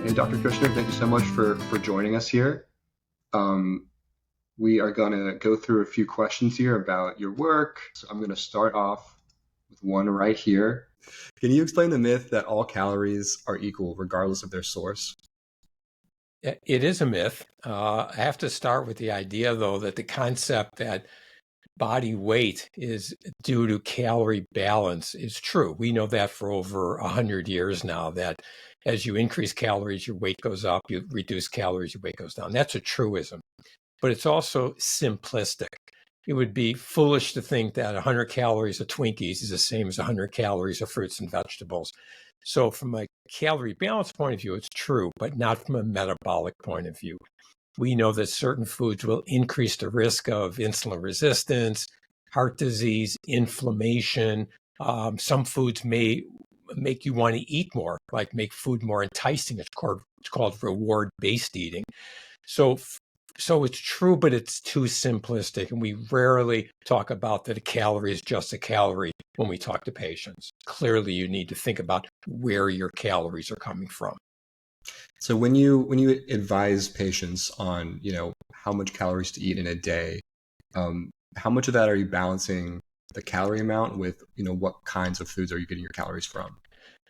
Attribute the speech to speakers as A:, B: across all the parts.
A: Hey, Dr. Kushner, thank you so much for joining us here. We are going to go through a few questions here about your work. So I'm going to start off with one right here. Can you explain the myth that all calories are equal regardless of their source?
B: It is a myth. I have to start with the idea, though, that the concept that body weight is due to calorie balance is true. We know that for over 100 years now, that as you increase calories, your weight goes up. You reduce calories, your weight goes down. That's a truism. But it's also simplistic. It would be foolish to think that 100 calories of Twinkies is the same as 100 calories of fruits and vegetables. So from a calorie balance point of view, it's true, but not from a metabolic point of view. We know that certain foods will increase the risk of insulin resistance, heart disease, inflammation. Some foods may make you want to eat more, like make food more enticing. It's called reward-based eating. So it's true, but it's too simplistic. And we rarely talk about that a calorie is just a calorie when we talk to patients. Clearly, you need to think about where your calories are coming from.
A: So when you advise patients on, how much calories to eat in a day, how much of that are you balancing the calorie amount with, what kinds of foods are you getting your calories from?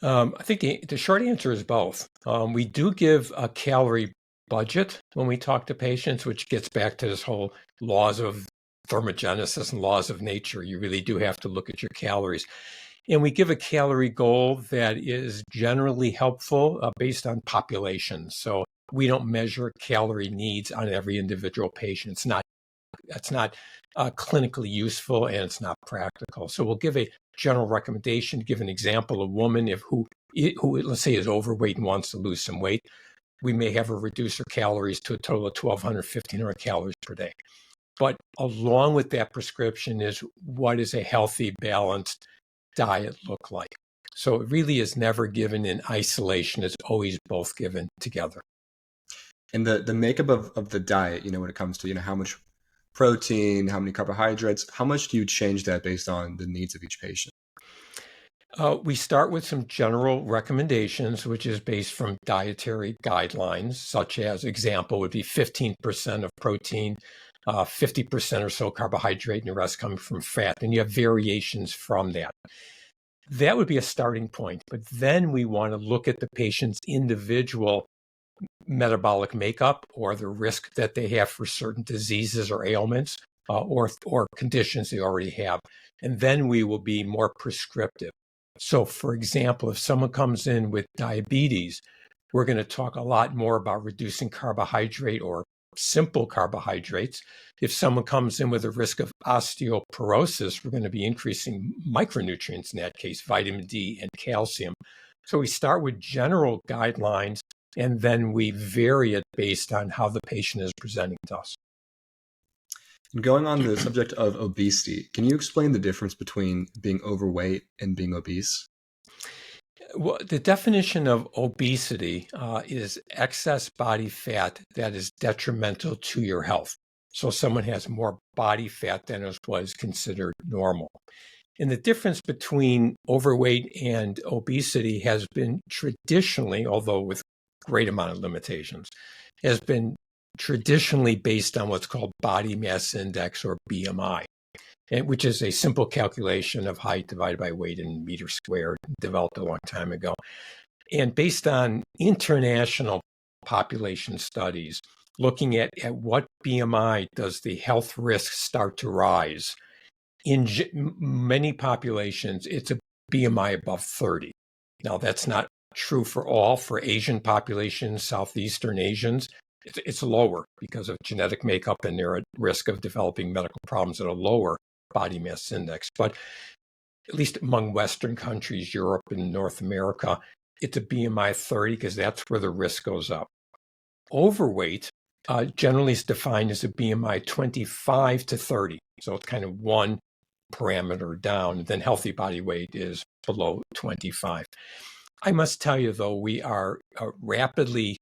B: I think the short answer is both. We do give a calorie budget when we talk to patients, which gets back to this whole laws of thermogenesis and laws of nature. You really do have to look at your calories. And we give a calorie goal that is generally helpful based on population. So we don't measure calorie needs on every individual patient. It's not clinically useful, and it's not practical. So we'll give a general recommendation, give an example. A woman who let's say is overweight and wants to lose some weight, we may have her reduce her calories to a total of 1,200, 1,500 calories per day. But along with that prescription is what is a healthy, balanced diet look like. So it really is never given in isolation. It's always both given together.
A: And the makeup of the diet, when it comes to, how much protein, how many carbohydrates, how much do you change that based on the needs of each patient?
B: We start with some general recommendations, which is based from dietary guidelines, such as example would be 15% of protein, 50% or so carbohydrate, and the rest coming from fat. And you have variations from that. That would be a starting point. But then we want to look at the patient's individual metabolic makeup or the risk that they have for certain diseases or ailments or conditions they already have. And then we will be more prescriptive. So, for example, if someone comes in with diabetes, we're going to talk a lot more about reducing carbohydrate or simple carbohydrates. If someone comes in with a risk of osteoporosis, we're going to be increasing micronutrients in that case, vitamin D and calcium. So we start with general guidelines, and then we vary it based on how the patient is presenting to us.
A: Going on the subject of obesity, can you explain the difference between being overweight and being obese?
B: Well, the definition of obesity is excess body fat that is detrimental to your health. So someone has more body fat than is what is considered normal. And the difference between overweight and obesity has been traditionally, although with great amount of limitations, has been traditionally based on what's called body mass index or BMI, which is a simple calculation of height divided by weight in meters squared, developed a long time ago. And based on international population studies, looking at what BMI does the health risk start to rise, in many populations, it's a BMI above 30. Now, that's not true for all. For Asian populations, Southeastern Asians, it's lower because of genetic makeup, and they're at risk of developing medical problems at a lower body mass index. But at least among Western countries, Europe and North America, it's a BMI 30 because that's where the risk goes up. Overweight generally is defined as a BMI 25 to 30. So it's kind of one parameter down. Then healthy body weight is below 25. I must tell you, though, we are rapidly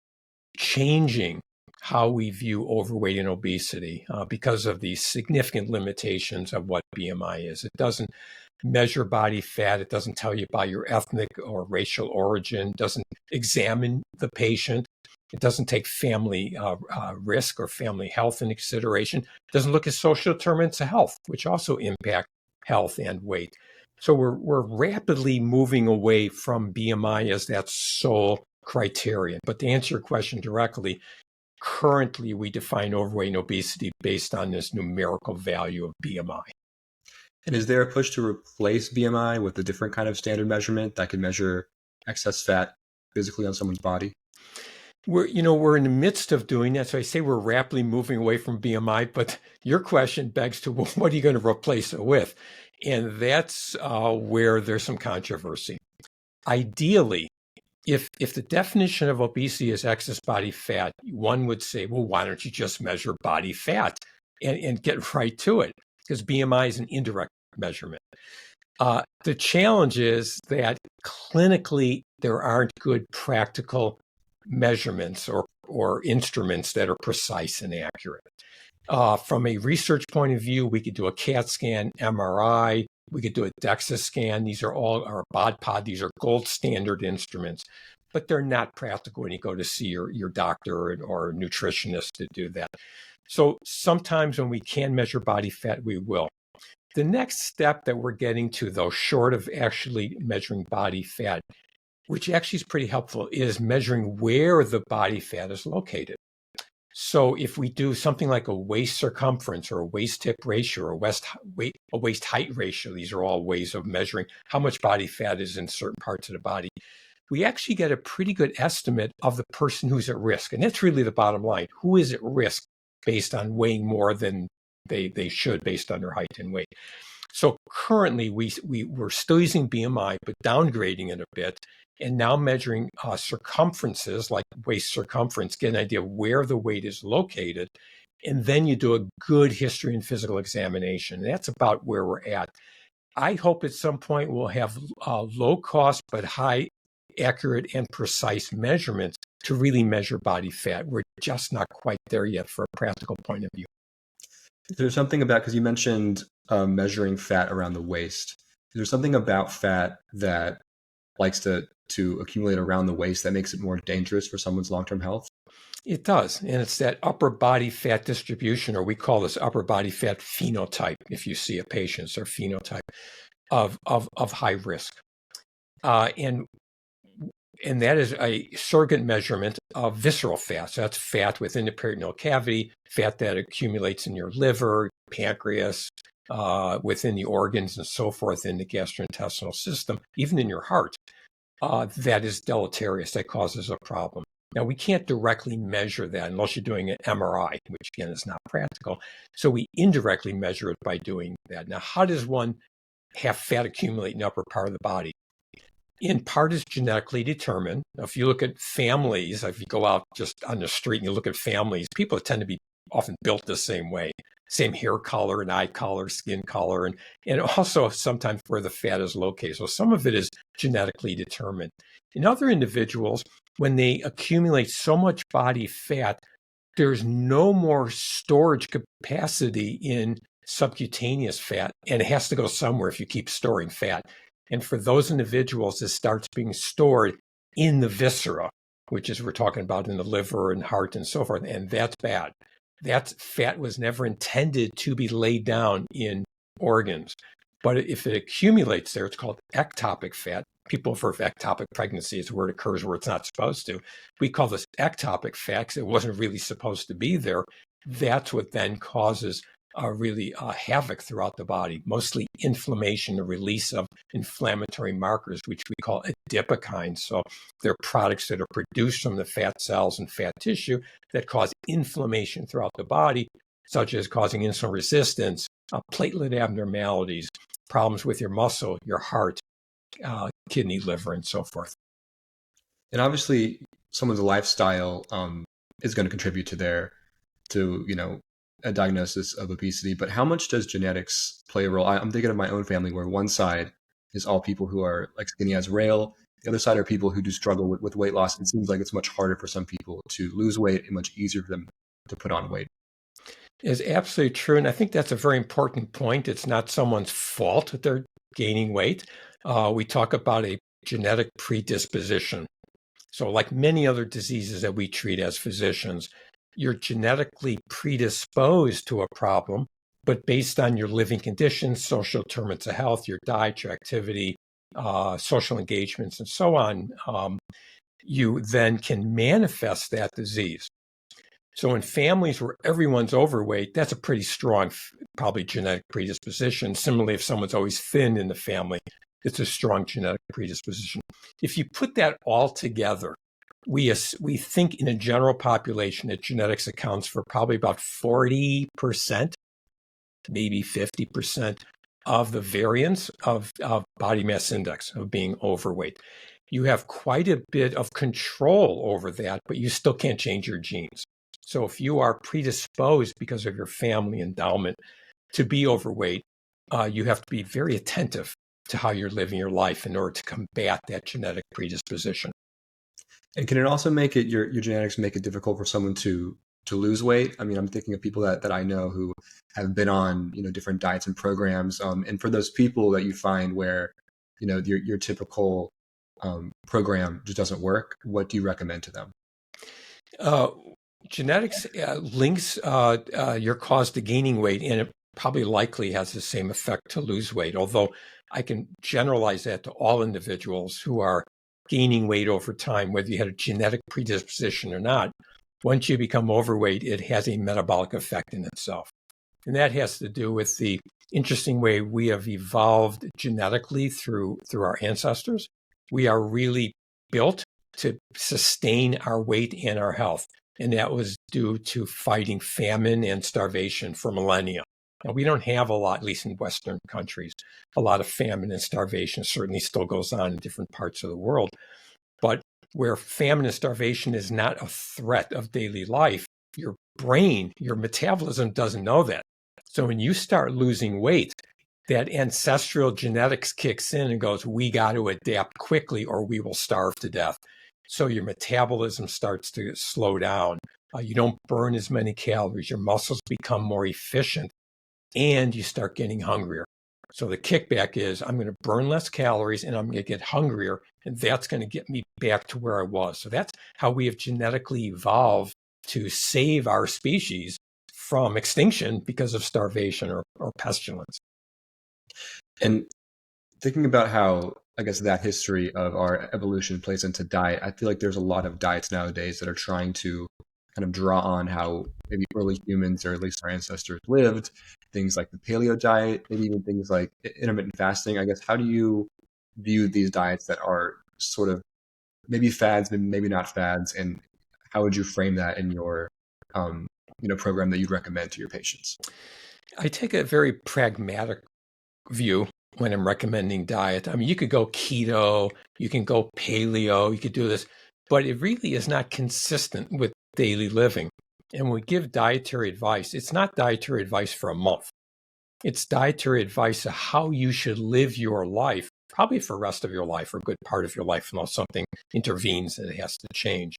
B: changing how we view overweight and obesity because of the significant limitations of what BMI is. It doesn't measure body fat. It doesn't tell you about your ethnic or racial origin. It doesn't examine the patient. It doesn't take family risk or family health into consideration. It doesn't look at social determinants of health, which also impact health and weight. So we're rapidly moving away from BMI as that sole criterion. But to answer your question directly, currently we define overweight and obesity based on this numerical value of BMI.
A: And is there a push to replace BMI with a different kind of standard measurement that can measure excess fat physically on someone's body?
B: We're in the midst of doing that. So I say we're rapidly moving away from BMI, but your question begs to, well, what are you going to replace it with? And that's where there's some controversy. Ideally, if the definition of obesity is excess body fat, one would say, well, why don't you just measure body fat and get right to it? Because BMI is an indirect measurement. The challenge is that clinically, there aren't good practical measurements or instruments that are precise and accurate. From a research point of view, we could do a CAT scan, MRI, we could do a DEXA scan. These are all our BOD-POD. These are gold standard instruments, but they're not practical when you go to see your doctor or nutritionist to do that. So sometimes when we can measure body fat, we will. The next step that we're getting to, though, short of actually measuring body fat, which actually is pretty helpful, is measuring where the body fat is located. So if we do something like a waist circumference or a waist hip ratio or a waist height ratio, these are all ways of measuring how much body fat is in certain parts of the body, we actually get a pretty good estimate of the person who's at risk. And that's really the bottom line. Who is at risk based on weighing more than they should based on their height and weight? So currently we're still using BMI, but downgrading it a bit, and now measuring circumferences like waist circumference, get an idea of where the weight is located. And then you do a good history and physical examination. And that's about where we're at. I hope at some point we'll have low cost but high accurate and precise measurements to really measure body fat. We're just not quite there yet from a practical point of view.
A: There's something about, because you mentioned measuring fat around the waist. Is there something about fat that likes to accumulate around the waist that makes it more dangerous for someone's long-term health?
B: It does. And it's that upper body fat distribution, or we call this upper body fat phenotype, if you see a patient's or phenotype of high risk. And that is a surrogate measurement of visceral fat. So that's fat within the peritoneal cavity, fat that accumulates in your liver, pancreas, within the organs and so forth in the gastrointestinal system, even in your heart. That is deleterious. That causes a problem. Now, we can't directly measure that unless you're doing an MRI, which again is not practical. So we indirectly measure it by doing that. Now, how does one have fat accumulate in the upper part of the body? In part is genetically determined. Now, if you look at families, if you go out just on the street and you look at families, people tend to be often built the same way, same hair color and eye color, skin color, and also sometimes where the fat is located. So some of it is genetically determined. In other individuals, when they accumulate so much body fat, there's no more storage capacity in subcutaneous fat, and it has to go somewhere if you keep storing fat. And for those individuals, it starts being stored in the viscera, which is we're talking about in the liver and heart and so forth, and that's bad. That fat was never intended to be laid down in organs. But if it accumulates there, it's called ectopic fat. People refer to ectopic pregnancy as where it occurs where it's not supposed to. We call this ectopic fat because it wasn't really supposed to be there. That's what then causes really havoc throughout the body, mostly inflammation, the release of inflammatory markers, which we call adipokines. So they're products that are produced from the fat cells and fat tissue that cause inflammation throughout the body, such as causing insulin resistance, platelet abnormalities, problems with your muscle, your heart, kidney, liver, and so forth.
A: And obviously, someone's lifestyle is going to contribute to a diagnosis of obesity. But how much does genetics play a role? I'm thinking of my own family, where one side is all people who are like skinny as rail. The other side are people who do struggle with weight loss. It seems like it's much harder for some people to lose weight and much easier for them to put on weight.
B: Is absolutely true. And I think that's a very important point. It's not someone's fault that they're gaining weight. We talk about a genetic predisposition. So like many other diseases that we treat as physicians, you're genetically predisposed to a problem, but based on your living conditions, social determinants of health, your diet, your activity, social engagements, and so on, you then can manifest that disease. So in families where everyone's overweight, that's a pretty strong, probably genetic predisposition. Similarly, if someone's always thin in the family, it's a strong genetic predisposition. If you put that all together, we think in a general population that genetics accounts for probably about 40%, maybe 50% of the variance of body mass index, of being overweight. You have quite a bit of control over that, but you still can't change your genes. So if you are predisposed because of your family endowment to be overweight, you have to be very attentive to how you're living your life in order to combat that genetic predisposition.
A: And can it also make it, your genetics make it difficult for someone to lose weight? I mean, I'm thinking of people that I know who have been on, different diets and programs. And for those people that you find where, your typical program just doesn't work, what do you recommend to them?
B: Genetics links your cause to gaining weight, and it probably likely has the same effect to lose weight, although I can generalize that to all individuals who are gaining weight over time, whether you had a genetic predisposition or not. Once you become overweight, it has a metabolic effect in itself. And that has to do with the interesting way we have evolved genetically through our ancestors. We are really built to sustain our weight and our health. And that was due to fighting famine and starvation for millennia. Now, we don't have a lot, at least in Western countries, a lot of famine and starvation. Certainly still goes on in different parts of the world. But where famine and starvation is not a threat of daily life, your brain, your metabolism doesn't know that. So when you start losing weight, that ancestral genetics kicks in and goes, we got to adapt quickly or we will starve to death. So your metabolism starts to slow down. You don't burn as many calories. Your muscles become more efficient and you start getting hungrier. So the kickback is I'm going to burn less calories and I'm going to get hungrier. And that's going to get me back to where I was. So that's how we have genetically evolved to save our species from extinction because of starvation or pestilence.
A: And thinking about how, I guess, that history of our evolution plays into diet, I feel like there's a lot of diets nowadays that are trying to kind of draw on how maybe early humans, or at least our ancestors, lived. Things like the paleo diet, maybe even things like intermittent fasting. I guess, how do you view these diets that are sort of maybe fads, maybe not fads, and how would you frame that in your program that you'd recommend to your patients?
B: I take a very pragmatic view when I'm recommending diet. I mean, you could go keto, you can go paleo, you could do this, but it really is not consistent with daily living. And when we give dietary advice, it's not dietary advice for a month. It's dietary advice of how you should live your life, probably for the rest of your life or a good part of your life, unless something intervenes and it has to change.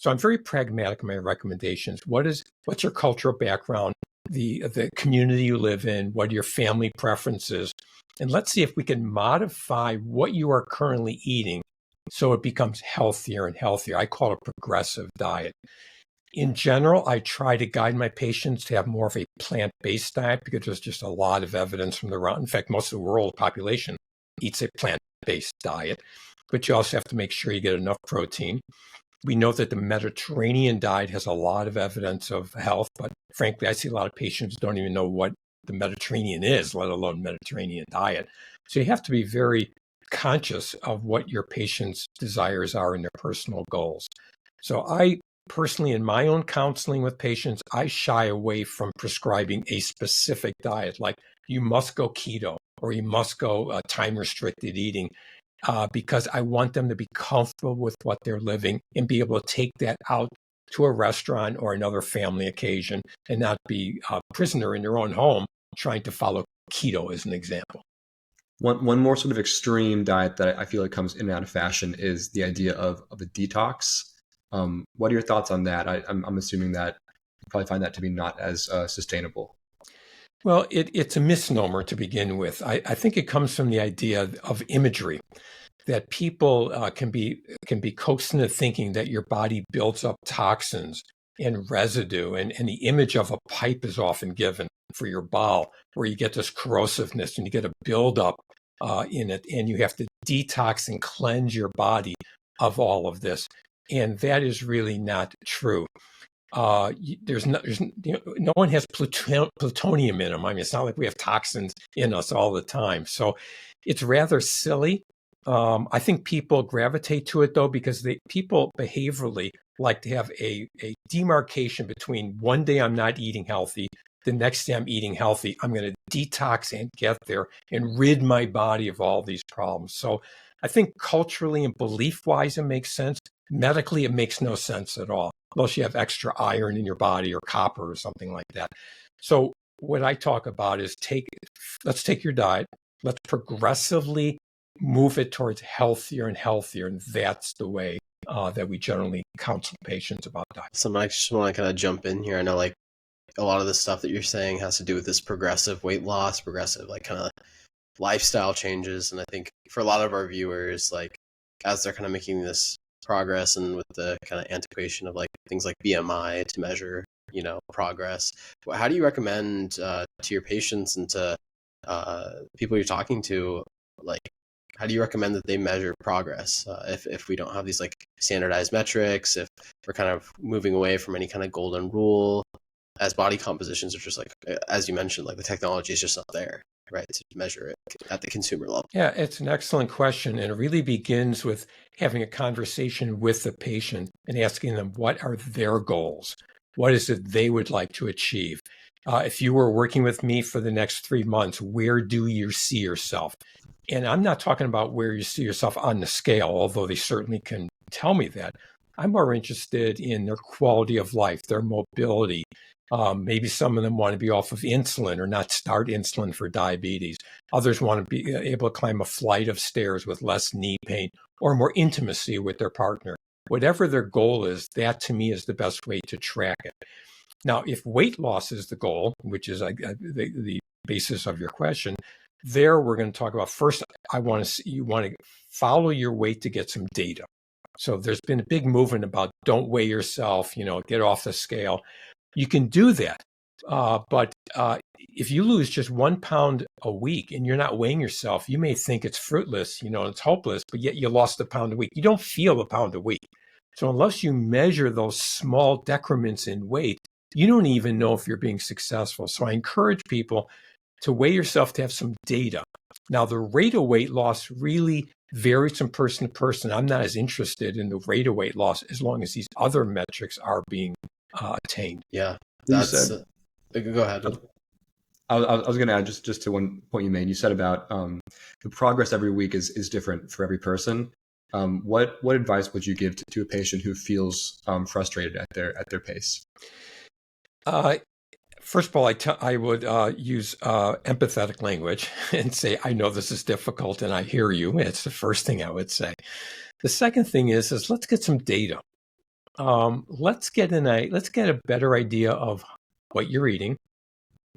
B: So I'm very pragmatic in my recommendations. What's your cultural background, the community you live in, what are your family preferences? And let's see if we can modify what you are currently eating so it becomes healthier and healthier. I call it a progressive diet. In general, I try to guide my patients to have more of a plant-based diet because there's just a lot of evidence from around. In fact, most of the world population eats a plant-based diet, but you also have to make sure you get enough protein. We know that the Mediterranean diet has a lot of evidence of health, but frankly, I see a lot of patients who don't even know what the Mediterranean is, let alone Mediterranean diet. So you have to be very conscious of what your patient's desires are and their personal goals. So I personally, in my own counseling with patients, I shy away from prescribing a specific diet, like you must go keto or you must go time-restricted eating, because I want them to be comfortable with what they're living and be able to take that out to a restaurant or another family occasion and not be a prisoner in their own home trying to follow keto as an example.
A: One more sort of extreme diet that I feel like comes in and out of fashion is the idea of a detox. What are your thoughts on that? I'm assuming that probably find that to be not as sustainable.
B: Well, it's a misnomer to begin with. I think it comes from the idea of imagery, that people can be coaxed into thinking that your body builds up toxins and residue, and the image of a pipe is often given for your bowel, where you get this corrosiveness and you get a buildup in it, and you have to detox and cleanse your body of all of this, and that is really not true. No one has plutonium in them. I mean, it's not like we have toxins in us all the time. So it's rather silly. I think people gravitate to it though, because people behaviorally like to have a demarcation between one day I'm not eating healthy, the next day I'm eating healthy. I'm going to detox and get there and rid my body of all these problems. So I think culturally and belief wise, it makes sense. Medically, it makes no sense at all, unless you have extra iron in your body or copper or something like that. So what I talk about is let's take your diet, let's progressively move it towards healthier and healthier. And that's the way that we generally counsel patients about diet.
C: So I just want to kind of jump in here. I know like a lot of the stuff that you're saying has to do with this progressive weight loss, progressive like kind of lifestyle changes. And I think for a lot of our viewers, like as they're kind of making this progress and with the kind of antiquation of like things like BMI to measure, progress, how do you recommend to your patients and to people you're talking to, like, how do you recommend that they measure progress if we don't have these like standardized metrics, if we're kind of moving away from any kind of golden rule, as body compositions are just like, as you mentioned, like the technology is just not there, right, to measure it at the consumer level?
B: Yeah, it's an excellent question. And it really begins with having a conversation with the patient and asking them what are their goals? What is it they would like to achieve? If you were working with me for the next 3 months, where do you see yourself? And I'm not talking about where you see yourself on the scale, although they certainly can tell me that. I'm more interested in their quality of life, their mobility. Maybe some of them want to be off of insulin or not start insulin for diabetes. Others want to be able to climb a flight of stairs with less knee pain or more intimacy with their partner. Whatever their goal is, that to me is the best way to track it. Now, if weight loss is the goal, which is the basis of your question, there we're going to talk about first, you want to follow your weight to get some data. So there's been a big movement about don't weigh yourself, get off the scale. You can do that. But if you lose just 1 pound a week and you're not weighing yourself, you may think it's fruitless, it's hopeless, but yet you lost a pound a week. You don't feel a pound a week. So unless you measure those small decrements in weight, you don't even know if you're being successful. So I encourage people to weigh yourself to have some data. Now, the rate of weight loss really varies from person to person. I'm not as interested in the rate of weight loss as long as these other metrics are being attained.
C: Yeah, that's go ahead.
A: I was going to add just to one point you made. You said about the progress every week is different for every person. What advice would you give to a patient who feels frustrated at their pace?
B: First of all, I would use empathetic language and say, I know this is difficult and I hear you. It's the first thing I would say. The second thing is let's get some data. Let's get a better idea of what you're eating,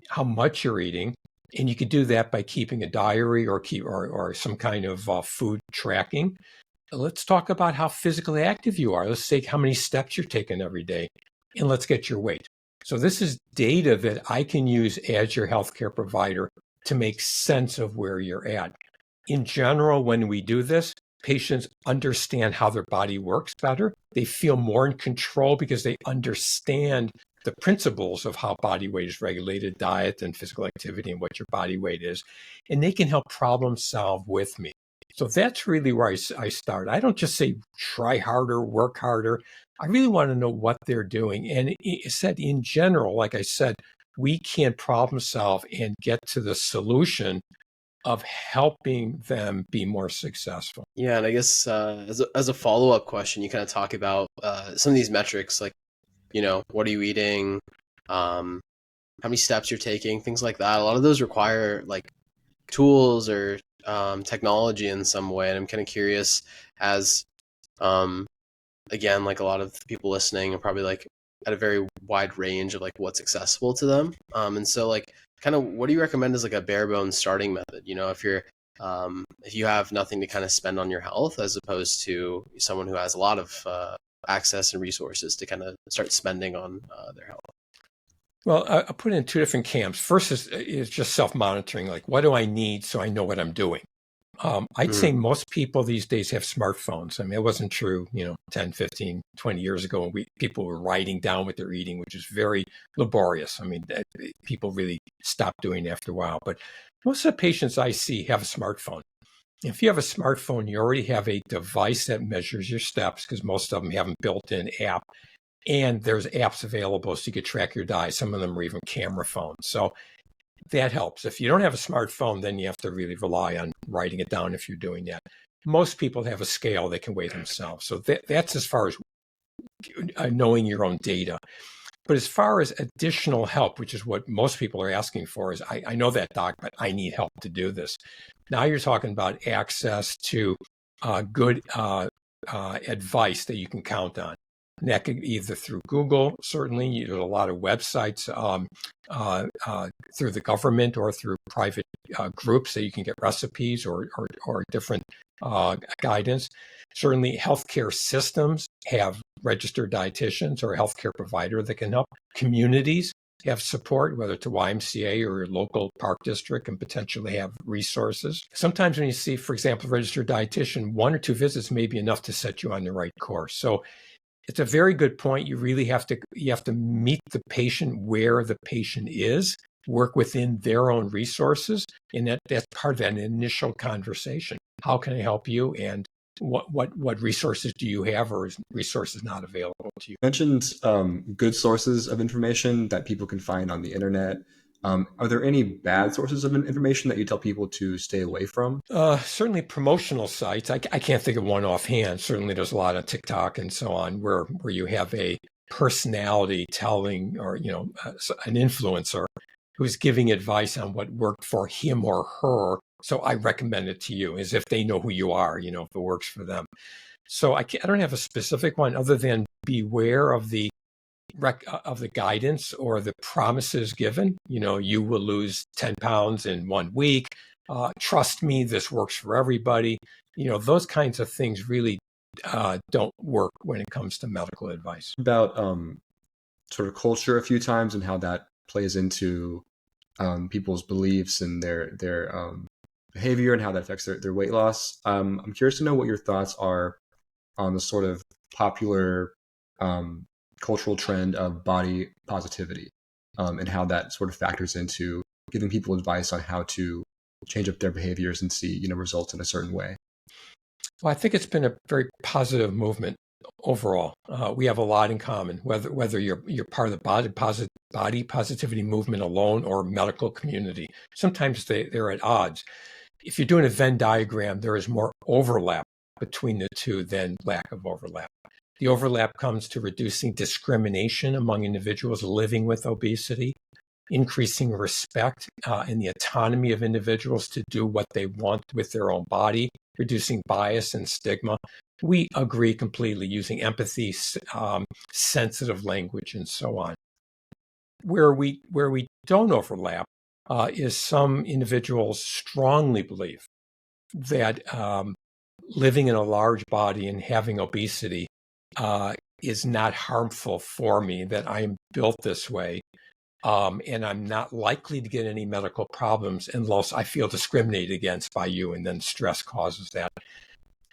B: how much you're eating, and you could do that by keeping a diary or some kind of food tracking. Let's talk about how physically active you are. Let's say how many steps you're taking every day, and let's get your weight. So this is data that I can use as your healthcare provider to make sense of where you're at. In general, when we do this, patients understand how their body works better. They feel more in control because they understand the principles of how body weight is regulated, diet and physical activity, and what your body weight is. And they can help problem solve with me. So that's really where I start. I don't just say try harder, work harder. I really want to know what they're doing. And it said in general, like I said, we can problem solve and get to the solution of helping them be more successful.
C: Yeah, and I guess as a follow-up question, you kind of talk about some of these metrics, like, what are you eating, how many steps you're taking, things like that. A lot of those require like tools or technology in some way. And I'm kind of curious as, again, like a lot of people listening are probably like, at a very wide range of like what's accessible to them. And so like kind of what do you recommend as like a bare bones starting method? You know, if you have nothing to kind of spend on your health, as opposed to someone who has a lot of access and resources to kind of start spending on their health.
B: Well, I put it in two different camps. First is just self-monitoring, like what do I need so I know what I'm doing? I'd say most people these days have smartphones. I mean, it wasn't true, 10, 15, 20 years ago when people were writing down what they're eating, which is very laborious. I mean, people really stopped doing it after a while. But most of the patients I see have a smartphone. If you have a smartphone, you already have a device that measures your steps, because most of them have a built-in app. And there's apps available so you can track your diet. Some of them are even camera phones. So that helps. If you don't have a smartphone, then you have to really rely on writing it down if you're doing that. Most people have a scale they can weigh themselves. So that's as far as knowing your own data. But as far as additional help, which is what most people are asking for, is I know that, doc, but I need help to do this. Now you're talking about access to good advice that you can count on. And that could be either through Google, certainly, there's a lot of websites through the government or through private groups that you can get recipes or different guidance. Certainly, healthcare systems have registered dietitians or a healthcare provider that can help. Communities have support, whether it's a YMCA or your local park district, and potentially have resources. Sometimes when you see, for example, a registered dietitian, 1 or 2 visits may be enough to set you on the right course. So it's a very good point. You really have to meet the patient where the patient is, work within their own resources, and that's part of that initial conversation. How can I help you, and what resources do you have, or is resources not available to you?
A: You mentioned good sources of information that people can find on the internet. Are there any bad sources of information that you tell people to stay away from?
B: Certainly promotional sites. I can't think of one offhand. Certainly there's a lot of TikTok and so on where you have a personality telling, or, an influencer who's giving advice on what worked for him or her. So I recommend it to you, as if they know who you are, if it works for them. So I don't have a specific one other than beware of the guidance or the promises given. You will lose 10 pounds in 1 week. Trust me, this works for everybody. Those kinds of things really don't work when it comes to medical advice.
A: About sort of culture a few times and how that plays into people's beliefs and their behavior and how that affects their weight loss. I'm curious to know what your thoughts are on the sort of popular cultural trend of body positivity, and how that sort of factors into giving people advice on how to change up their behaviors and see, results in a certain way.
B: Well, I think it's been a very positive movement overall. We have a lot in common, whether you're part of the body positivity movement alone or medical community. Sometimes they're at odds. If you're doing a Venn diagram, there is more overlap between the two than lack of overlap. The overlap comes to reducing discrimination among individuals living with obesity, increasing respect in the autonomy of individuals to do what they want with their own body, reducing bias and stigma. We agree completely, using empathy, sensitive language, and so on. Where we don't overlap is some individuals strongly believe that living in a large body and having obesity is not harmful for me, that I am built this way, and I'm not likely to get any medical problems unless I feel discriminated against by you, and then stress causes that.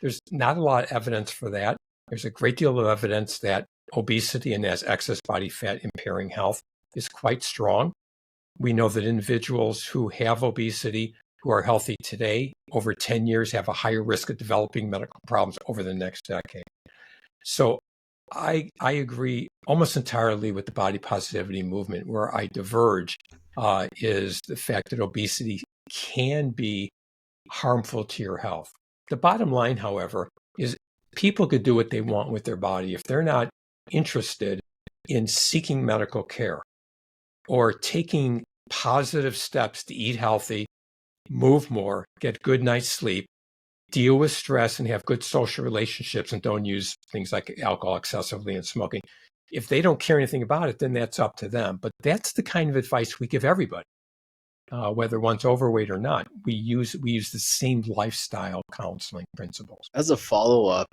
B: There's not a lot of evidence for that. There's a great deal of evidence that obesity and as excess body fat impairing health is quite strong. We know that individuals who have obesity, who are healthy today, over 10 years have a higher risk of developing medical problems over the next decade. So I agree almost entirely with the body positivity movement. Where I diverge is the fact that obesity can be harmful to your health. The bottom line, however, is people could do what they want with their body if they're not interested in seeking medical care or taking positive steps to eat healthy, move more, get good night's sleep, deal with stress, and have good social relationships, and don't use things like alcohol excessively and smoking. If they don't care anything about it, then that's up to them. But that's the kind of advice we give everybody, whether one's overweight or not. We use the same lifestyle counseling principles.
C: As a follow-up,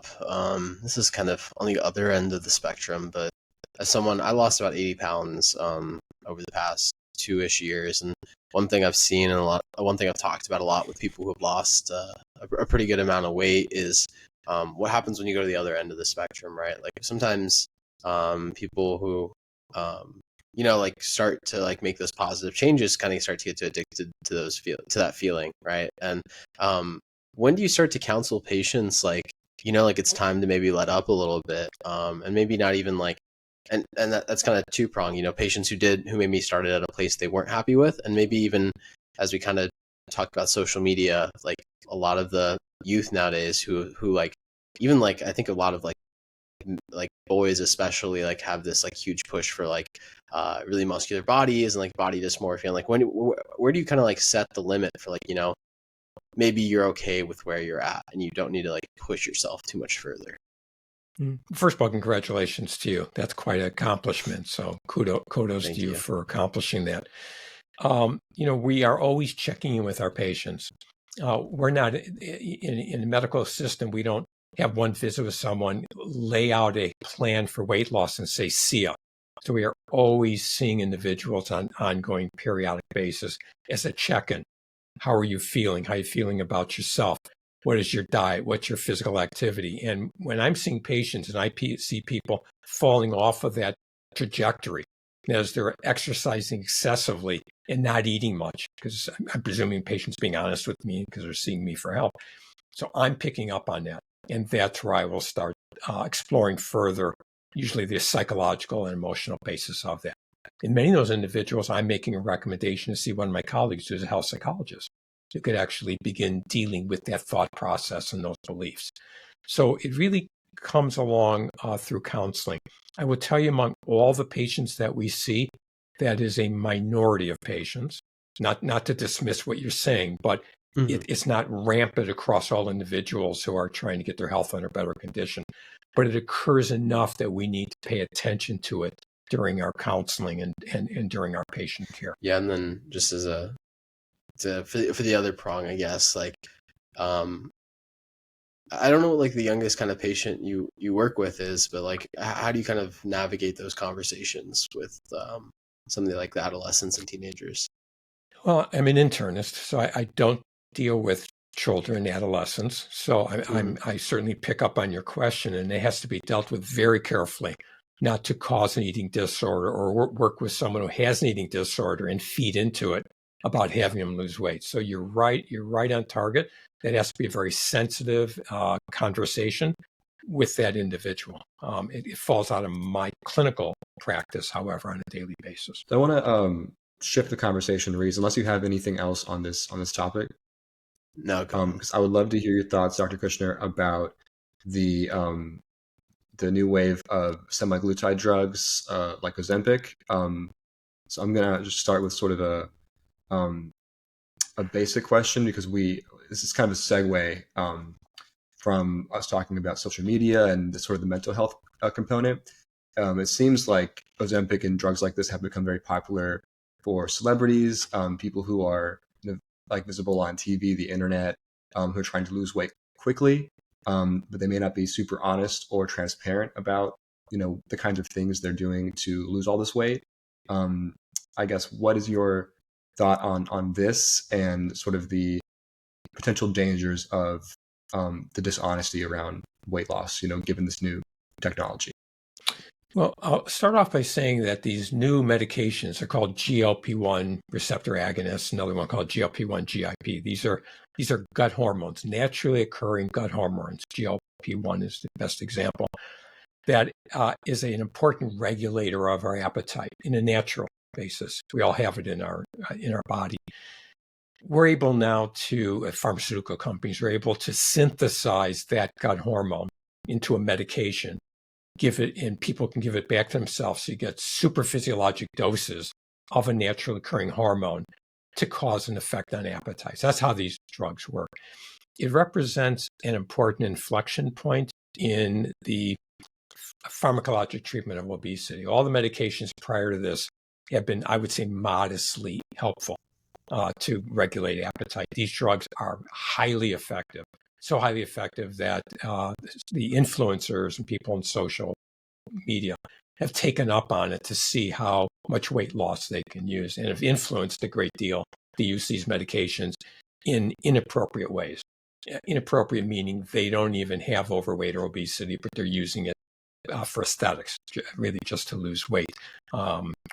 C: this is kind of on the other end of the spectrum, but as someone, I lost about 80 pounds over the past 2-ish years, and one thing I've seen and one thing I've talked about a lot with people who have lost a pretty good amount of weight is what happens when you go to the other end of the spectrum, right? Like sometimes people who like start to like make those positive changes kind of start to get too addicted to that feeling, right? And when do you start to counsel patients like it's time to maybe let up a little bit, and maybe not even like and that's kind of two-pronged, patients who maybe started at a place they weren't happy with, and maybe even as we kind of talked about social media, like a lot of the youth nowadays who like even like I think a lot of like boys especially like have this like huge push for like really muscular bodies and like body dysmorphia, and like where do you kind of like set the limit for like maybe you're okay with where you're at and you don't need to like push yourself too much further?
B: First of all, congratulations to you. That's quite an accomplishment. So kudos to you for accomplishing that. We are always checking in with our patients. We're not in the medical system. We don't have one visit with someone, lay out a plan for weight loss and say, see ya. So we are always seeing individuals on an ongoing periodic basis as a check-in. How are you feeling? How are you feeling about yourself? What is your diet? What's your physical activity? And when I'm seeing patients and I see people falling off of that trajectory, as they're exercising excessively and not eating much, because I'm presuming patients being honest with me because they're seeing me for help. So I'm picking up on that. And that's where I will start exploring further, usually the psychological and emotional basis of that. In many of those individuals, I'm making a recommendation to see one of my colleagues who's a health psychologist who could actually begin dealing with that thought process and those beliefs. So it really comes along through counseling. I would tell you among all the patients that we see, that is a minority of patients, not to dismiss what you're saying, but it's not rampant across all individuals who are trying to get their health under better condition, but it occurs enough that we need to pay attention to it during our counseling and during our patient care.
C: Yeah, and then just as for the other prong, I guess, like I don't know what like the youngest kind of patient you work with is, but like how do you kind of navigate those conversations with somebody like the adolescents and teenagers?
B: Well, I'm an internist, so I don't deal with children and adolescents. So I certainly pick up on your question, and it has to be dealt with very carefully, not to cause an eating disorder or work with someone who has an eating disorder and feed into it about having them lose weight. So you're right on target. That has to be a very sensitive conversation with that individual. It falls out of my clinical practice, however, on a daily basis.
A: So I want to shift the conversation, Reese, unless you have anything else on this topic.
C: No,
A: because I would love to hear your thoughts, Dr. Kushner, about the new wave of semaglutide drugs like Ozempic. So I'm gonna just start with sort of a basic question, because this is kind of a segue from us talking about social media and sort of the mental health component. It seems like Ozempic and drugs like this have become very popular for celebrities, people who are like visible on TV, the internet, who are trying to lose weight quickly, but they may not be super honest or transparent about the kinds of things they're doing to lose all this weight. I guess, what is your thought on this and sort of the potential dangers of the dishonesty around weight loss, given this new technology?
B: Well, I'll start off by saying that these new medications are called GLP-1 receptor agonists, another one called GLP-1 GIP. These are gut hormones, naturally occurring gut hormones. GLP-1 is the best example. That is an important regulator of our appetite in a natural basis. We all have it in our body. We're able now to, pharmaceutical companies are able to synthesize that gut hormone into a medication, give it, and people can give it back to themselves. So you get super physiologic doses of a naturally occurring hormone to cause an effect on appetite. So that's how these drugs work. It represents an important inflection point in the pharmacologic treatment of obesity. All the medications prior to this have been, I would say, modestly helpful to regulate appetite. These drugs are highly effective, so highly effective that the influencers and people in social media have taken up on it to see how much weight loss they can use, and have influenced a great deal to use these medications in inappropriate ways. Inappropriate meaning they don't even have overweight or obesity, but they're using it for aesthetics, really just to lose weight,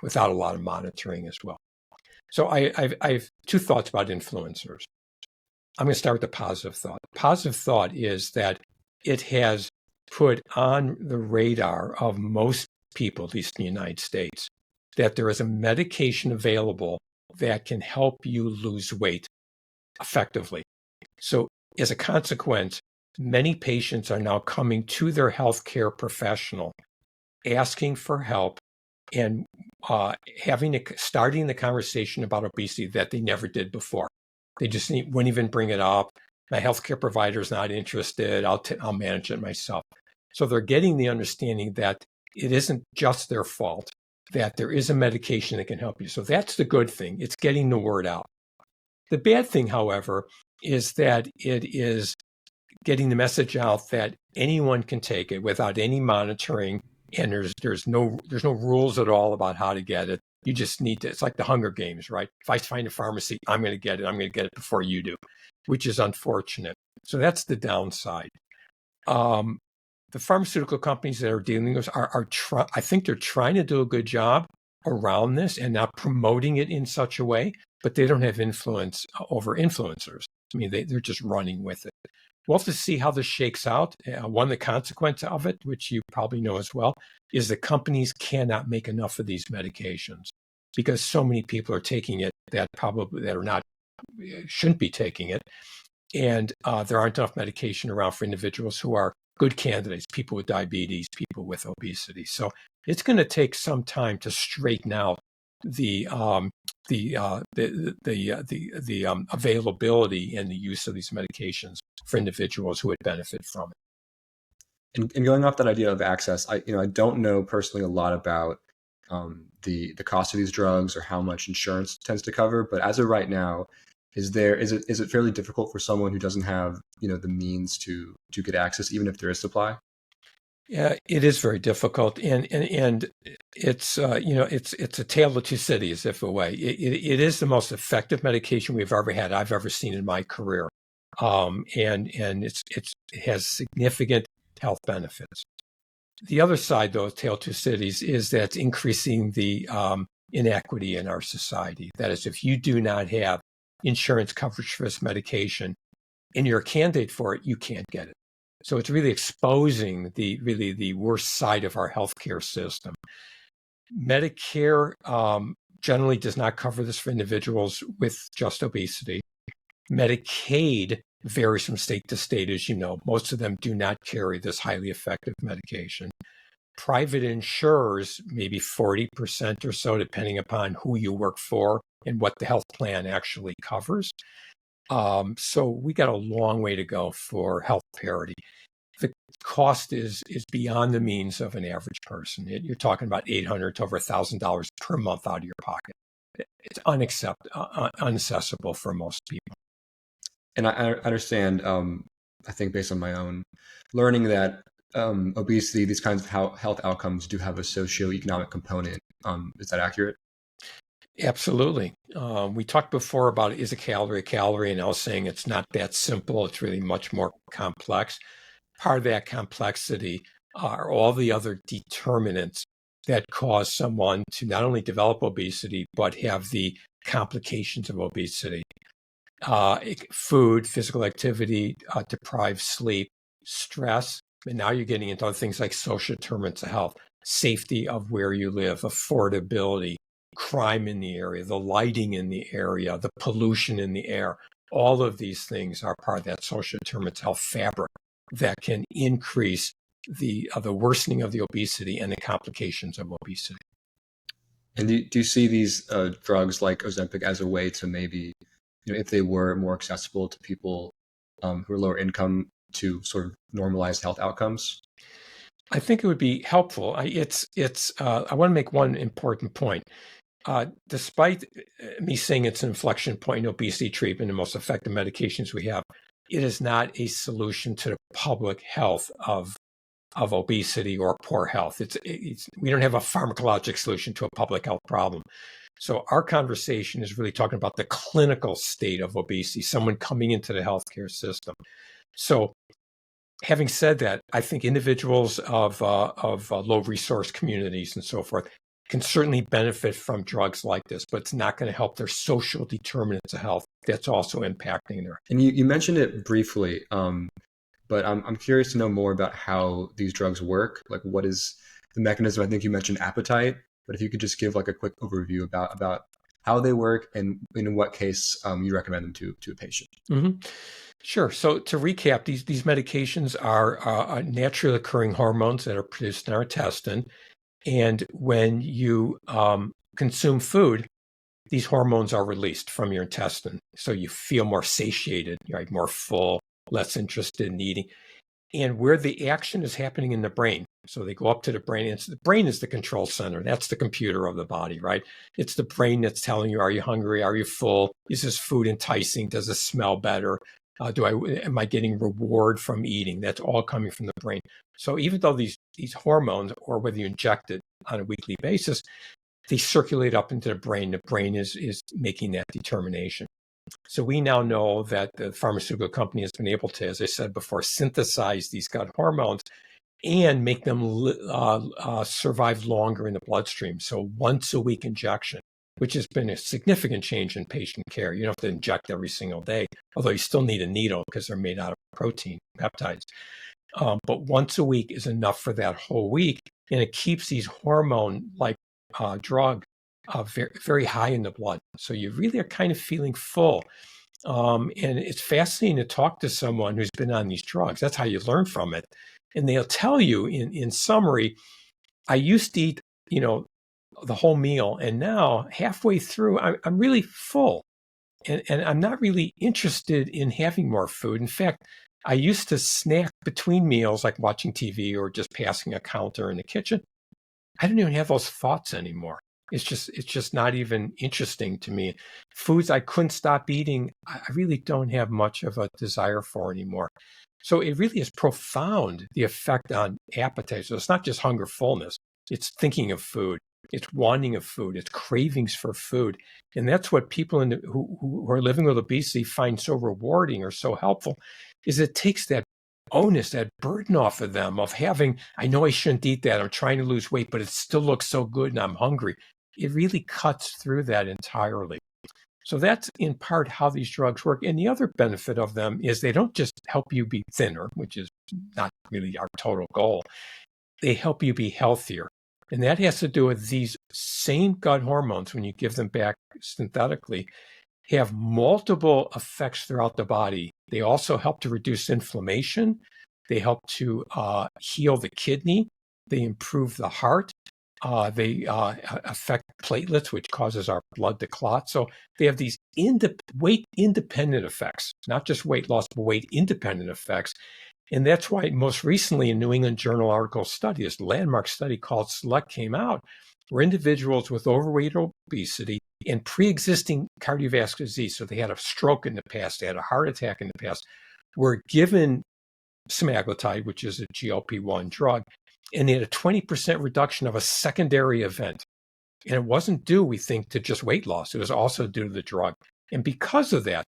B: without a lot of monitoring as well. So I've two thoughts about influencers. I'm going to start with the positive thought. Positive thought is that it has put on the radar of most people, at least in the United States, that there is a medication available that can help you lose weight effectively. So as a consequence, many patients are now coming to their healthcare professional asking for help and starting the conversation about obesity that they never did before. They just wouldn't even bring it up. My healthcare provider is not interested. I'll manage it myself. So they're getting the understanding that it isn't just their fault, that there is a medication that can help you. So that's the good thing. It's getting the word out. The bad thing, however, is that it is getting the message out that anyone can take it without any monitoring, and there's no rules at all about how to get it. You just need to. It's like the Hunger Games, right? If I find a pharmacy, I'm going to get it. I'm going to get it before you do, which is unfortunate. So that's the downside. The pharmaceutical companies that are dealing with this I think they're trying to do a good job around this and not promoting it in such a way, but they don't have influence over influencers. I mean, they're just running with it. We'll have to see how this shakes out. One of the consequences of it, which you probably know as well, is that companies cannot make enough of these medications because so many people are taking it that shouldn't be taking it. And there aren't enough medication around for individuals who are good candidates, people with diabetes, people with obesity. So it's going to take some time to straighten out the availability and the use of these medications for individuals who would benefit from it.
A: And going off that idea of access, I don't know personally a lot about the cost of these drugs or how much insurance tends to cover. But as of right now, is it fairly difficult for someone who doesn't have the means to get access, even if there is supply?
B: Yeah, it is very difficult, and it's it's a tale of two cities, if a way. It is the most effective medication I've ever seen in my career, and it has significant health benefits. The other side, though, of tale of two cities, is that it's increasing the inequity in our society. That is, if you do not have insurance coverage for this medication and you're a candidate for it, you can't get it. So it's really exposing the worst side of our healthcare system. Medicare generally does not cover this for individuals with just obesity. Medicaid varies from state to state, as you know. Most of them do not carry this highly effective medication. Private insurers, maybe 40% or so, depending upon who you work for and what the health plan actually covers. So we got a long way to go for health parity. The cost is beyond the means of an average person. You're talking about $800 to over $1,000 per month out of your pocket. It's unaccessible for most people.
A: And I understand, I think based on my own learning, that obesity, these kinds of health outcomes do have a socioeconomic component. Is that accurate?
B: Absolutely. We talked before about is a calorie, and I was saying it's not that simple. It's really much more complex. Part of that complexity are all the other determinants that cause someone to not only develop obesity, but have the complications of obesity. Food, physical activity, deprived sleep, stress, and now you're getting into other things like social determinants of health, safety of where you live, affordability, crime in the area, the lighting in the area, the pollution in the air. All of these things are part of that social determinants of health fabric that can increase the worsening of the obesity and the complications of obesity.
A: And do you see these drugs like Ozempic as a way to maybe, if they were more accessible to people who are lower income, to sort of normalize health outcomes?
B: I think it would be helpful. I want to make one important point. Despite me saying it's an inflection point in obesity treatment, the most effective medications we have, it is not a solution to the public health of obesity or poor health. We don't have a pharmacologic solution to a public health problem. So our conversation is really talking about the clinical state of obesity, someone coming into the healthcare system. So having said that, I think individuals of low resource communities and so forth can certainly benefit from drugs like this, but it's not going to help their social determinants of health. That's also impacting their.
A: And you mentioned it briefly, but I'm curious to know more about how these drugs work. Like, what is the mechanism? I think you mentioned appetite, but if you could just give like a quick overview about how they work and in what case you recommend them to a patient.
B: Mm-hmm. Sure. So to recap, these medications are naturally occurring hormones that are produced in our intestine. And when you consume food, these hormones are released from your intestine. So you feel more satiated, right? More full, less interested in eating. And where the action is happening in the brain. So they go up to the brain. And the brain is the control center. That's the computer of the body, right? It's the brain that's telling you, are you hungry? Are you full? Is this food enticing? Does it smell better? Am I getting reward from eating? That's all coming from the brain. So even though these hormones, or whether you inject it on a weekly basis, they circulate up into the brain is making that determination. So we now know that the pharmaceutical company has been able to, as I said before, synthesize these gut hormones and make them survive longer in the bloodstream. So once a week injection, which has been a significant change in patient care. You don't have to inject every single day, although you still need a needle because they're made out of protein, peptides. But once a week is enough for that whole week, and it keeps these hormone-like drug very, very high in the blood. So you really are kind of feeling full. And it's fascinating to talk to someone who's been on these drugs. That's how you learn from it. And they'll tell you in summary, I used to eat, the whole meal. And now halfway through, I'm really full and I'm not really interested in having more food. In fact, I used to snack between meals, like watching TV or just passing a counter in the kitchen. I don't even have those thoughts anymore. It's just not even interesting to me. Foods I couldn't stop eating, I really don't have much of a desire for anymore. So it really is profound, the effect on appetite. So it's not just hunger, fullness. It's thinking of food. It's wanting of food. It's cravings for food. And that's what people who are living with obesity find so rewarding or so helpful, is it takes that onus, that burden off of them of having, I know I shouldn't eat that. I'm trying to lose weight, but it still looks so good and I'm hungry. It really cuts through that entirely. So that's in part how these drugs work. And the other benefit of them is they don't just help you be thinner, which is not really our total goal. They help you be healthier. And that has to do with these same gut hormones, when you give them back synthetically, have multiple effects throughout the body. They also help to reduce inflammation. They help to heal the kidney. They improve the heart. They affect platelets, which causes our blood to clot. So they have these weight-independent effects, not just weight loss, but weight-independent effects. And that's why most recently a New England Journal article study, this landmark study called SELECT, came out, where individuals with overweight or obesity and pre-existing cardiovascular disease, so they had a stroke in the past, they had a heart attack in the past, were given semaglutide, which is a GLP-1 drug, and they had a 20% reduction of a secondary event. And it wasn't due, we think, to just weight loss. It was also due to the drug. And because of that,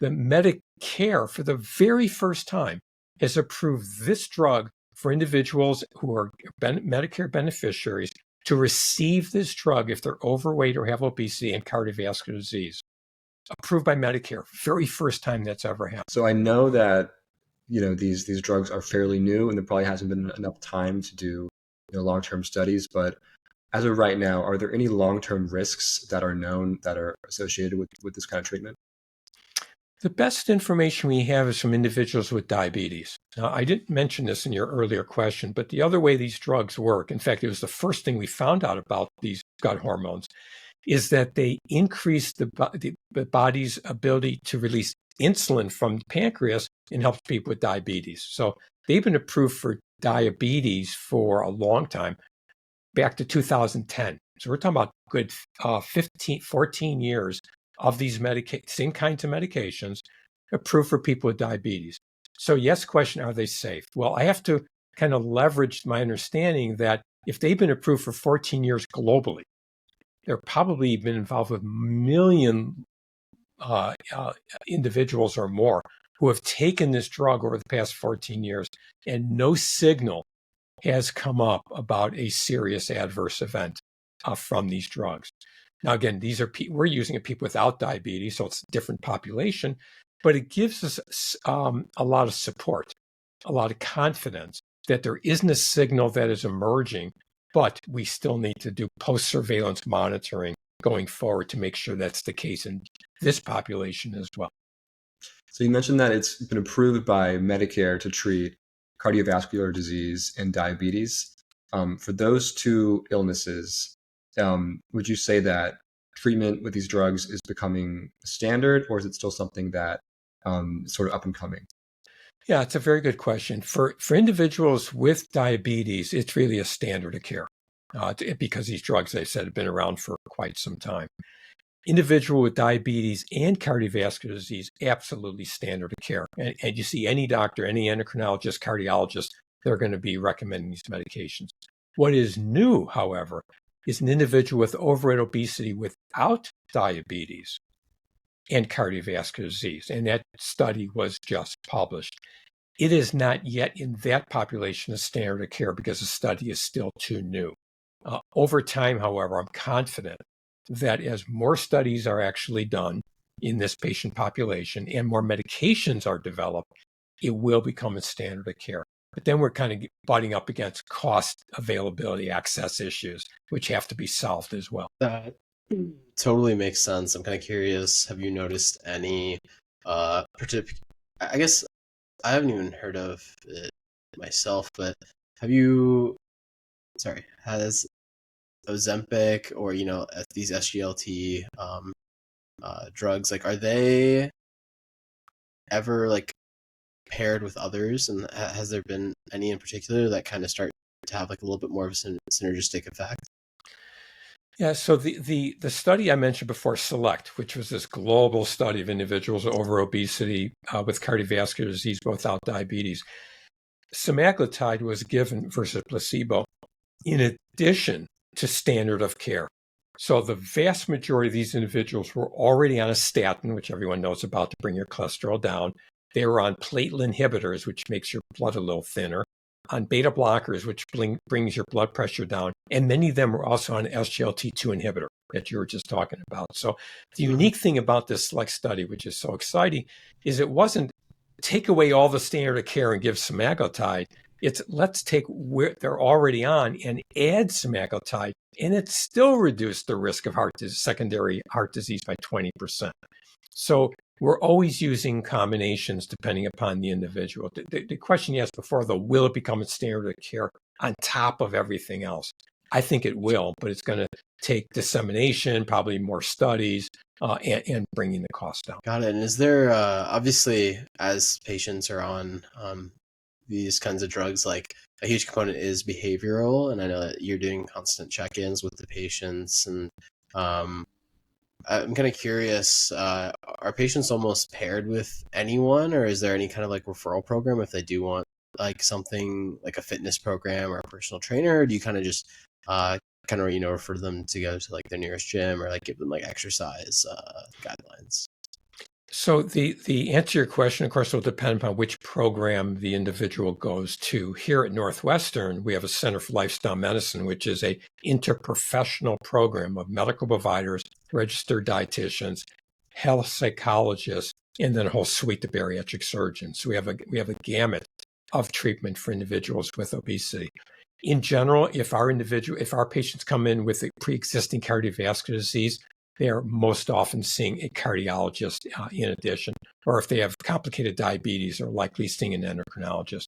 B: the Medicare, for the very first time, has approved this drug for individuals who are Medicare beneficiaries to receive this drug if they're overweight or have obesity and cardiovascular disease. Approved by Medicare. Very first time that's ever happened.
A: So I know that these drugs are fairly new, and there probably hasn't been enough time to do long-term studies. But as of right now, are there any long-term risks that are known that are associated with this kind of treatment?
B: The best information we have is from individuals with diabetes. Now, I didn't mention this in your earlier question, but the other way these drugs work, in fact, it was the first thing we found out about these gut hormones, is that they increase the body's ability to release insulin from the pancreas and helps people with diabetes. So they've been approved for diabetes for a long time, back to 2010. So we're talking about good 14 years of these same kinds of medications approved for people with diabetes. So yes, question, are they safe? Well, I have to kind of leverage my understanding that if they've been approved for 14 years globally, they're probably been involved with million individuals or more who have taken this drug over the past 14 years, and no signal has come up about a serious adverse event from these drugs. Now, again, we're using it people without diabetes, so it's a different population, but it gives us a lot of support, a lot of confidence that there isn't a signal that is emerging, but we still need to do post-surveillance monitoring going forward to make sure that's the case in this population as well.
A: So you mentioned that it's been approved by Medicare to treat cardiovascular disease and diabetes. For those two illnesses, would you say that treatment with these drugs is becoming standard, or is it still something that sort of up and coming?
B: Yeah, it's a very good question. For individuals with diabetes, it's really a standard of care because these drugs, they said, have been around for quite some time. Individual with diabetes and cardiovascular disease, absolutely standard of care. And you see any doctor, any endocrinologist, cardiologist, they're going to be recommending these medications. What is new, however, is an individual with overweight obesity without diabetes and cardiovascular disease. And that study was just published. It is not yet in that population a standard of care because the study is still too new. Over time, however, I'm confident that as more studies are actually done in this patient population and more medications are developed, it will become a standard of care. But then we're kind of butting up against cost, availability, access issues, which have to be solved as well.
C: That totally makes sense. I'm kind of curious, have you noticed any particular, I guess I haven't even heard of it myself, but has Ozempic or, these SGLT drugs, like, are they ever like paired with others, and has there been any in particular that kind of start to have like a little bit more of a synergistic effect?
B: Yeah, so the study I mentioned before, SELECT, which was this global study of individuals over obesity with cardiovascular disease without diabetes, semaglutide was given versus placebo in addition to standard of care. So the vast majority of these individuals were already on a statin, which everyone knows about to bring your cholesterol down. They were on platelet inhibitors, which makes your blood a little thinner, on beta blockers, which brings your blood pressure down. And many of them were also on SGLT2 inhibitor that you were just talking about. So the unique thing about this SELECT study, which is so exciting, is it wasn't take away all the standard of care and give semaglutide. It's let's take where they're already on and add semaglutide, and it still reduced the risk of secondary heart disease by 20%. So we're always using combinations depending upon the individual. The question you asked before, though, will it become a standard of care on top of everything else? I think it will, but it's going to take dissemination, probably more studies, and bringing the cost down.
C: Got it. And is there, obviously, as patients are on these kinds of drugs, like a huge component is behavioral, and I know that you're doing constant check-ins with the patients, and I'm kind of curious, are patients almost paired with anyone, or is there any kind of like referral program if they do want like something like a fitness program or a personal trainer, or do you kind of just refer them to go to like their nearest gym, or like give them like exercise guidelines?
B: So the answer to your question, of course, will depend upon which program the individual goes to. Here at Northwestern, we have a Center for Lifestyle Medicine, which is a interprofessional program of medical providers, registered dietitians, health psychologists, and then a whole suite of bariatric surgeons. So we have a gamut of treatment for individuals with obesity. In general, if our patients come in with a pre-existing cardiovascular disease, they are most often seeing a cardiologist in addition, or if they have complicated diabetes, they're likely seeing an endocrinologist.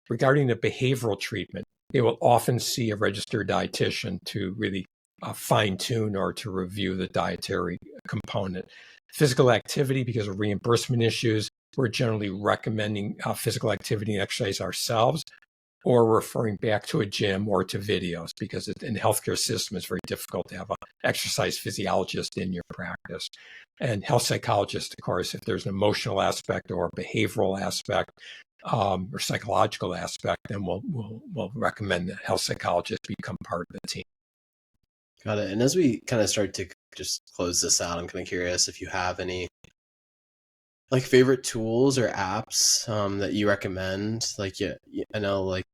B: Regarding the behavioral treatment, they will often see a registered dietitian to really fine-tune or to review the dietary component. Physical activity, because of reimbursement issues, we're generally recommending physical activity and exercise ourselves. or referring back to a gym or to videos, because in the healthcare system, it's very difficult to have an exercise physiologist in your practice. And health psychologists, of course, if there's an emotional aspect or a behavioral aspect or psychological aspect, then we'll recommend that health psychologists become part of the team.
C: Got it. And as we kind of start to just close this out, I'm kind of curious if you have any like favorite tools or apps that you recommend. Like, yeah, I know, like,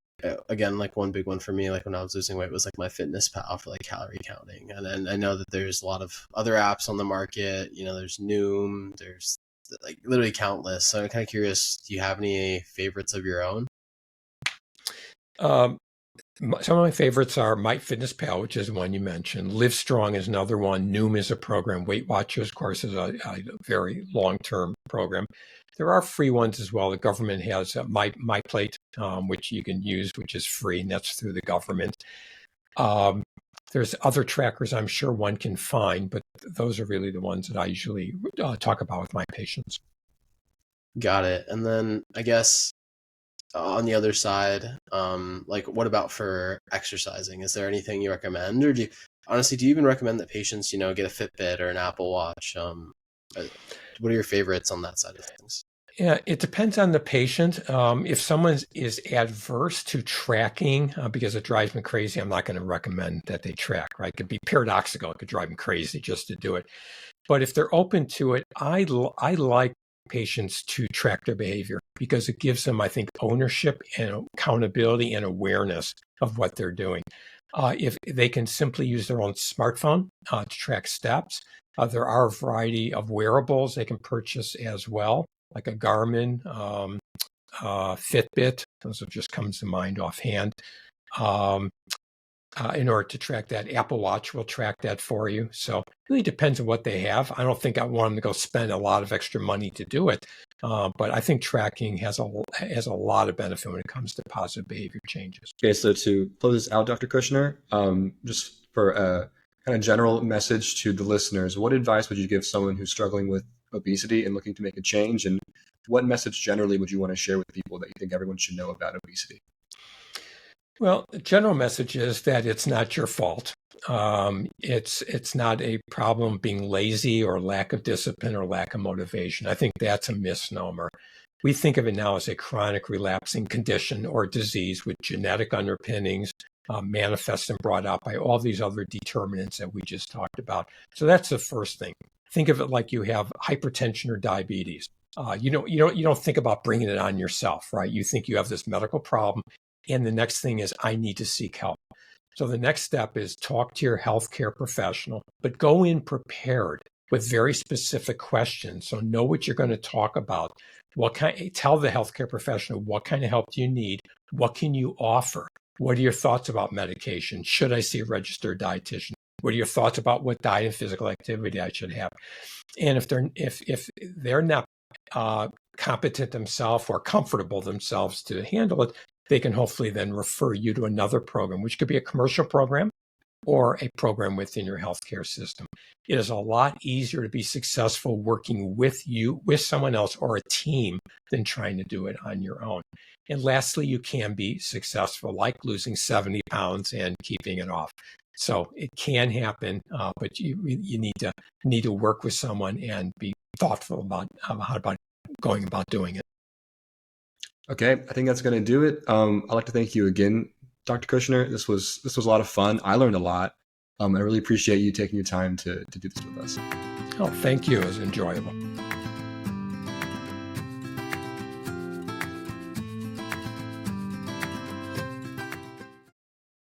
C: again, like one big one for me, like when I was losing weight, was like MyFitnessPal for like calorie counting. And then I know that there's a lot of other apps on the market. You know, there's Noom, there's like literally countless. So I'm kind of curious, do you have any favorites of your own?
B: Some of my favorites are MyFitnessPal, which is one you mentioned. Livestrong is another one. Noom is a program. Weight Watchers, of course, is a very long-term program. There are free ones as well. The government has MyPlate, which you can use, which is free, and that's through the government. There's other trackers I'm sure one can find, but those are really the ones that I usually talk about with my patients.
C: Got it. And then I guess on the other side, like what about for exercising? Is there anything you recommend, or do you even recommend that patients, get a Fitbit or an Apple Watch? What are your favorites on that side of things?
B: Yeah, it depends on the patient. If someone is adverse to tracking, because it drives me crazy, I'm not going to recommend that they track, right? It could be paradoxical. It could drive them crazy just to do it. But if they're open to it, I like patients to track their behavior because it gives them, I think, ownership and accountability and awareness of what they're doing. If they can simply use their own smartphone to track steps, there are a variety of wearables they can purchase as well, like a Garmin, Fitbit. Those have just comes to mind offhand. In order to track that, Apple Watch will track that for you. So it really depends on what they have. I don't think I want them to go spend a lot of extra money to do it, but I think tracking has a lot of benefit when it comes to positive behavior changes.
A: Okay, so to close this out, Dr. Kushner, just for a kind of general message to the listeners, what advice would you give someone who's struggling with obesity and looking to make a change? And what message generally would you want to share with people that you think everyone should know about obesity?
B: Well, the general message is that it's not your fault. It's not a problem being lazy or lack of discipline or lack of motivation. I think that's a misnomer. We think of it now as a chronic relapsing condition or disease with genetic underpinnings, manifest and brought out by all these other determinants that we just talked about. So that's the first thing. Think of it like you have hypertension or diabetes. You don't think about bringing it on yourself, right? You think you have this medical problem. And the next thing is, I need to seek help. So the next step is talk to your healthcare professional, but go in prepared with very specific questions. So know what you're going to talk about. Tell the healthcare professional, what kind of help do you need? What can you offer? What are your thoughts about medication? Should I see a registered dietitian? What are your thoughts about what diet and physical activity I should have? And if they're not competent themselves or comfortable themselves to handle it, they can hopefully then refer you to another program, which could be a commercial program or a program within your healthcare system. It is a lot easier to be successful working with someone else or a team than trying to do it on your own. And lastly, you can be successful, like losing 70 pounds and keeping it off. So it can happen, but you need to work with someone and be thoughtful about going about doing it.
A: Okay, I think that's going to do it. I'd like to thank you again, Dr. Kushner. This was a lot of fun. I learned a lot. I really appreciate you taking your time to do this with us.
B: Oh, thank you. It was enjoyable.